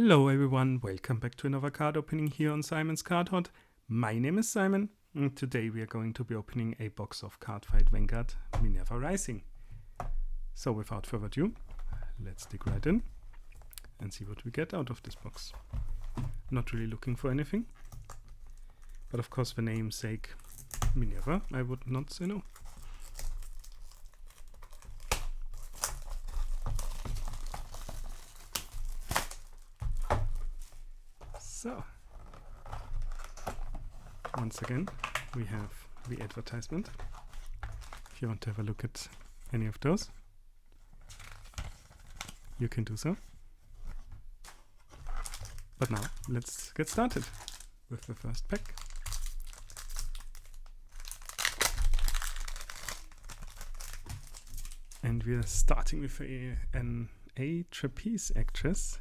Hello everyone, welcome back to another card opening here on Simon's Card Hunt. My name is Simon and today we are going to be opening a box of Cardfight Vanguard Minerva Rising. So without further ado, let's dig right in and see what we get out of this box. Not really looking for anything, but of course for namesake Minerva, I would not say no. So, once again, we have the advertisement. If you want to have a look at any of those, you can do so. But now, let's get started with the first pack. And we are starting with a trapeze actress.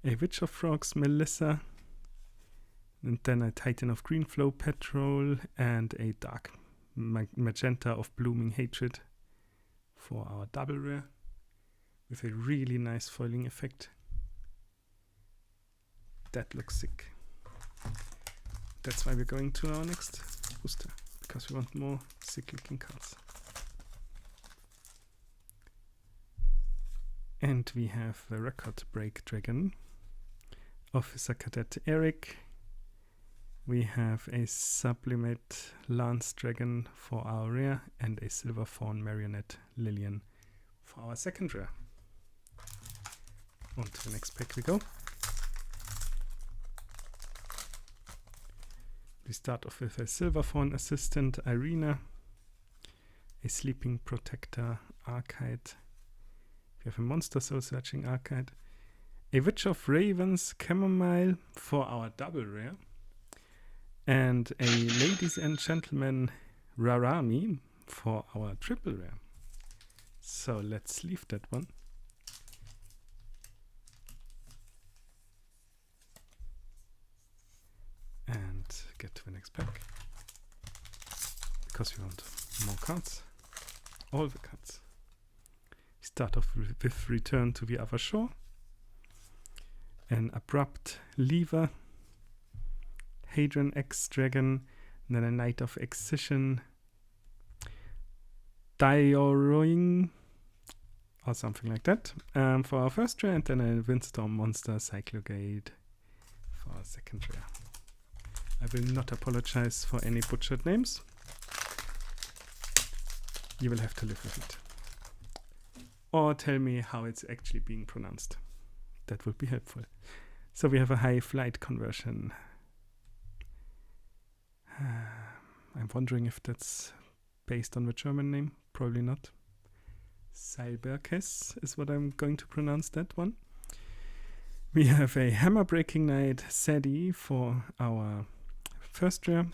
A Witch of Frogs, Melissa, and then a Titan of Greenflow, Petrol, and a Dark Magenta of Blooming Hatred for our double rare with a really nice foiling effect. That looks sick. That's why we're going to our next booster, because we want more sick looking cards. And we have the Record Break Dragon, Officer Cadet Eric. We have a Sublimate Lance Dragon for our rare and a Silver Fawn Marionette Lillian for our second rare. On to the next pack we go. We start off with a Silver Fawn Assistant Irina, a Sleeping Protector Archide. We have a Monster Soul Searching Archide, a Witch of Ravens Chamomile for our double rare, and a Ladies and Gentlemen Rarami for our triple rare. So let's leave that one. And get to the next pack, because we want more cards, all the cards. We start off with Return to the Other Shore, an Abrupt Lever, Hadron X Dragon, and then a Knight of Excision, Dioroing, or something like that, for our first rare, and then a Windstorm Monster Cyclogate for our second rare. I will not apologize for any butchered names. You will have to live with it. Or tell me how it's actually being pronounced. That would be helpful. So we have a high flight conversion. I'm wondering if that's based on the German name. Probably not. Seilberkes is what I'm going to pronounce that one. We have a Hammer Breaking Knight Sadie for our first rare,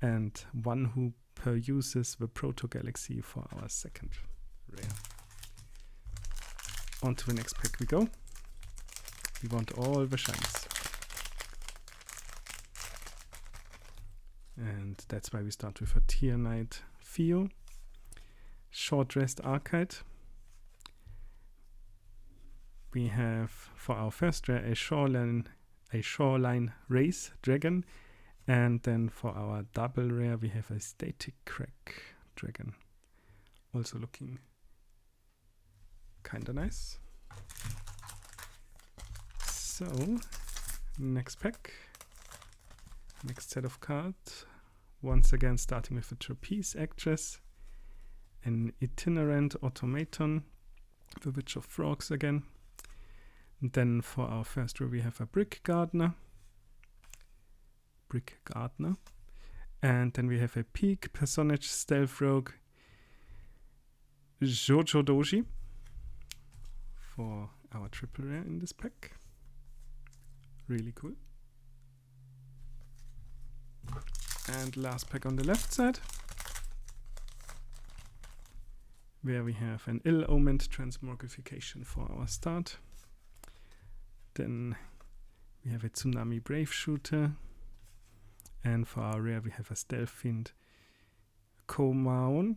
and one who uses the Proto Galaxy for our second rare. On to the next pack we go. We want all the shinies. And that's why we start with a Tier Knight Theo, Short Rest Archide. We have for our first rare a Shoreline Race Dragon, and then for our double rare we have a Static Crack Dragon, also looking kinda nice. So, next pack, next set of cards, once again starting with a Trapeze Actress, an Itinerant Automaton, the Witch of Frogs again, and then for our first row we have a Brick Gardener, and then we have a Peak Personage Stealth Rogue, Jojo Doji for our triple rare in this pack. Really cool. And last pack on the left side, where we have an Ill-Omened Transmogrification for our start. Then we have a Tsunami Brave Shooter, and for our rare we have a Stealth Fiend Komaon,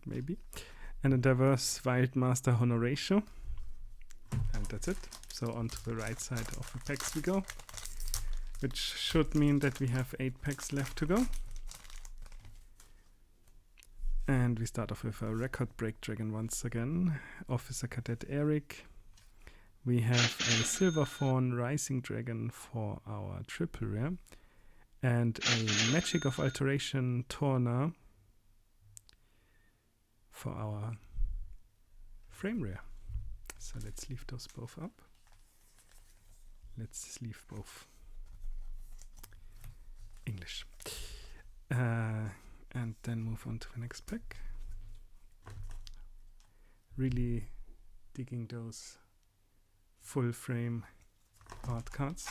maybe, and a Diverse Wildmaster Honoratio. And that's it. So onto the right side of the packs we go, which should mean that we have 8 packs left to go. And we start off with a record break dragon once again, Officer Cadet Eric. We have a Silver Fawn Rising Dragon for our triple rare, and a Magic of Alteration Torna for our frame rare. So let's leave those both up. Let's leave both English. And then move on to the next pack. Really digging those full frame art cards.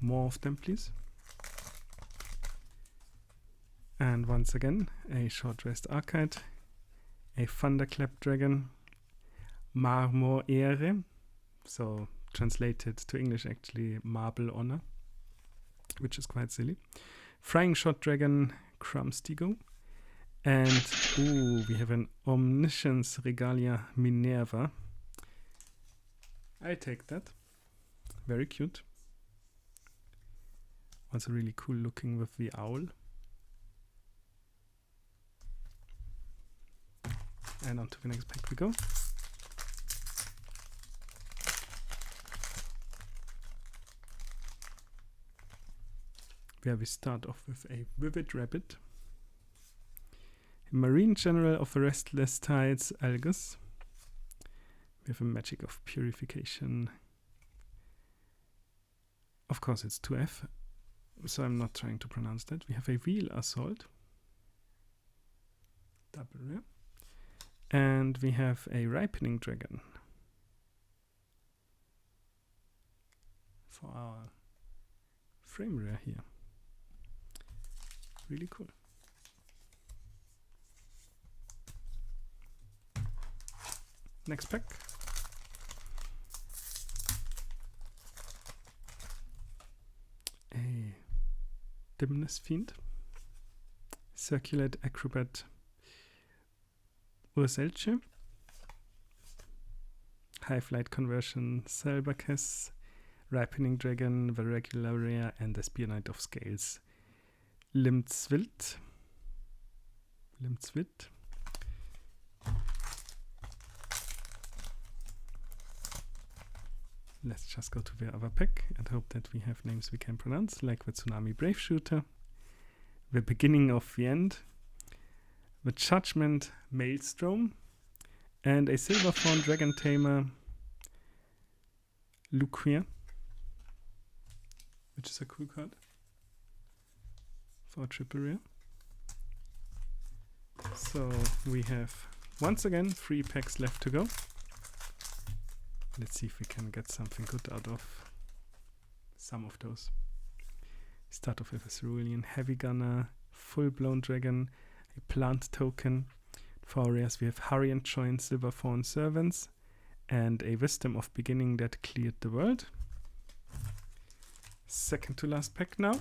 More of them, please. And once again, a short rest arcade, a Thunderclap Dragon, Marmor Ehre, so translated to English actually Marble Honor, which is quite silly. Flying Shot Dragon, Crumstigo, and we have an Omniscience Regalia Minerva. I take that. Very cute. Also really cool looking with the owl. And on to the next pack we go. Where we start off with a Vivid Rabbit, Marine General of the Restless Tides, Algus. We have a Magic of Purification. Of course it's 2F, so I'm not trying to pronounce that. We have a Wheel Assault, double rare. And we have a Ripening Dragon for our frame rare here. Really cool. Next pack. A Dimness Fiend, Circulate Acrobat Urselche, High Flight Conversion Selbakes, Ripening Dragon, the regular rare, and the Spear Knight of Scales, Limtswild. Let's just go to the other pack and hope that we have names we can pronounce, like the Tsunami Brave Shooter, the Beginning of the End, the Judgment Maelstrom, and a Silver Fawn Dragon Tamer, Luquia, which is a cool card for a triple rare. So we have once again 3 packs left to go. Let's see if we can get something good out of some of those. Start off with a Cerulean Heavy Gunner, Full Blown Dragon, a Plant Token. For rares we have Hurry and Join Silver Fawn Servants, and a Wisdom of Beginning that cleared the world. Second to last pack now.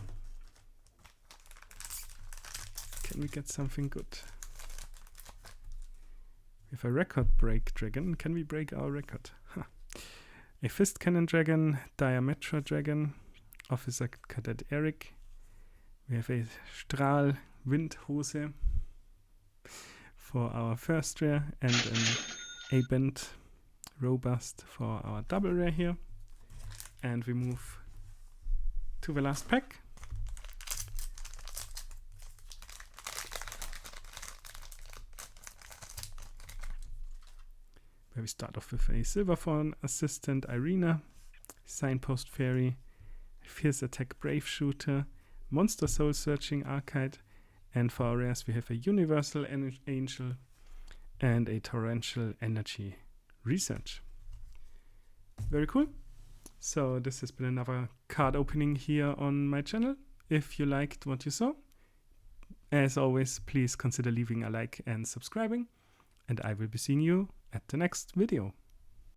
Can we get something good? We have a Record Break Dragon. Can we break our record? Huh. A Fist Cannon Dragon, Diametra Dragon, Officer Cadet Eric. We have a Strahl Windhose for our first rare, and an A-Bend Robust for our double rare here. And we move to the last pack. Where we start off with a Silver Fawn Assistant Irina, Signpost Fairy, Fierce Attack Brave Shooter, Monster Soul Searching Arcade, and for our rares we have a Universal Angel and a Torrential Energy Research. Very cool. So this has been another card opening here on my channel. If you liked what you saw, as always, please consider leaving a like and subscribing, and I will be seeing you at the next video.